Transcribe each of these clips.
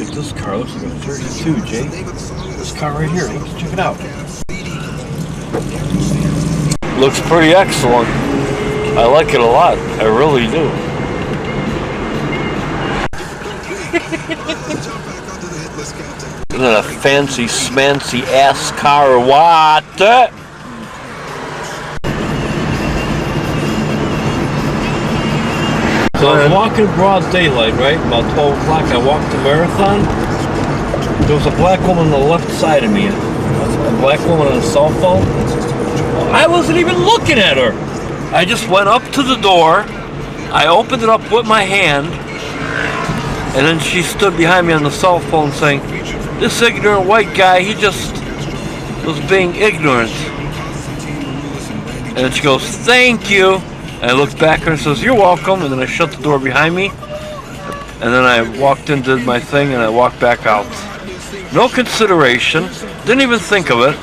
Look at this car. Looks like a 32, Jay. This car right here. Let's check it out. Looks pretty excellent. I like it a lot. I really do. Isn't that a fancy smancy ass car or what? So I was walking broad daylight, right? About 12 o'clock, I walked to Marathon. There was a black woman on the left side of me. A black woman on a cell phone. I wasn't even looking at her. I just went up to the door. I opened it up with my hand. And then she stood behind me on the cell phone saying, "This ignorant white guy, he just was being ignorant." And then she goes, "Thank you." And I looked back at her and says, "You're welcome." And then I shut the door behind me. And then I walked in, did my thing, and I walked back out. No consideration. Didn't even think of it.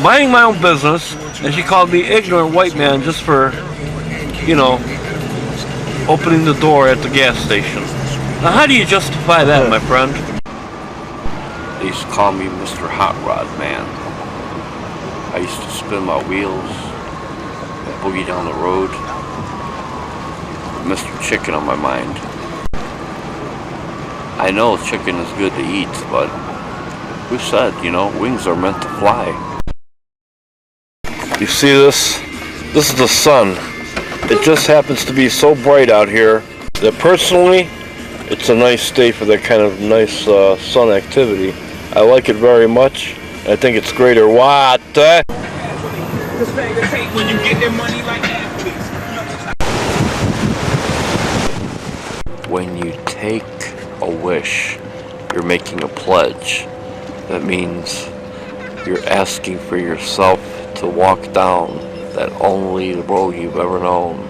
Minding my own business. And she called me ignorant white man just for, you know, opening the door at the gas station. Now how do you justify that, my friend? They used to call me Mr. Hot Rod Man. I used to spin my wheels, boogie down the road. Mr. Chicken on my mind. I know chicken is good to eat, but who said, you know, wings are meant to fly? You see this? This is the sun. It just happens to be so bright out here that personally, it's a nice day for that kind of nice sun activity. I like it very much. I think it's greater. What? When you get their money like that, when you take a wish, you're making a pledge. That means you're asking for yourself to walk down that only road you've ever known.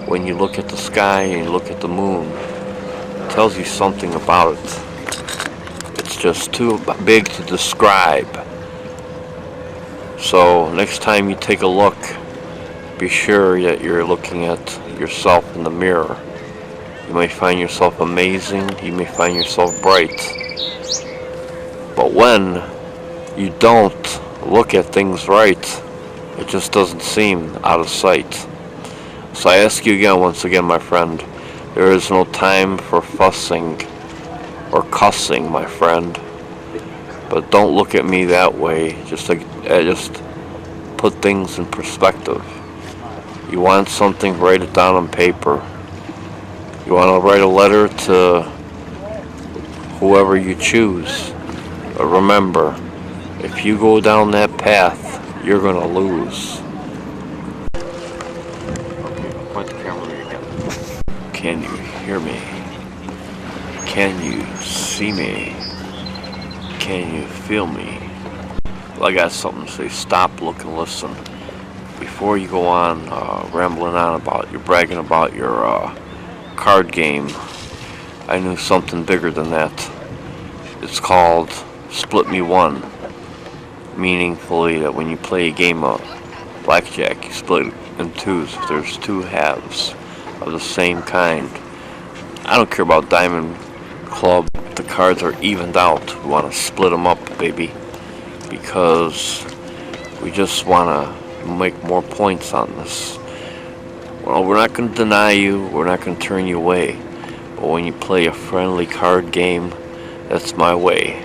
When you look at the sky and you look at the moon, it tells you something about it. It's just too big to describe. So next time you take a look, be sure that you're looking at yourself in the mirror. You may find yourself amazing, you may find yourself bright. But when you don't look at things right, it just doesn't seem out of sight. So I ask you again, once again, my friend, there is no time for fussing or cussing, my friend. But don't look at me that way. Just put things in perspective. You want something, write it down on paper. You want to write a letter to whoever you choose. But remember, if you go down that path, you're going to lose. Okay, point the camera again. Can you hear me? Can you see me? Can you feel me? Well, I got something to say. Stop, look, and listen. Before you go on rambling on about, you're bragging about your card game, I knew something bigger than that. It's called Split Me One. Meaningfully that when you play a game of blackjack, you split it in twos. If there's two halves of the same kind. I don't care about Diamond Club. The cards are evened out. We want to split them up, baby. Because we just want to make more points on this. Well, we're not going to deny you. We're not going to turn you away. But when you play a friendly card game, that's my way.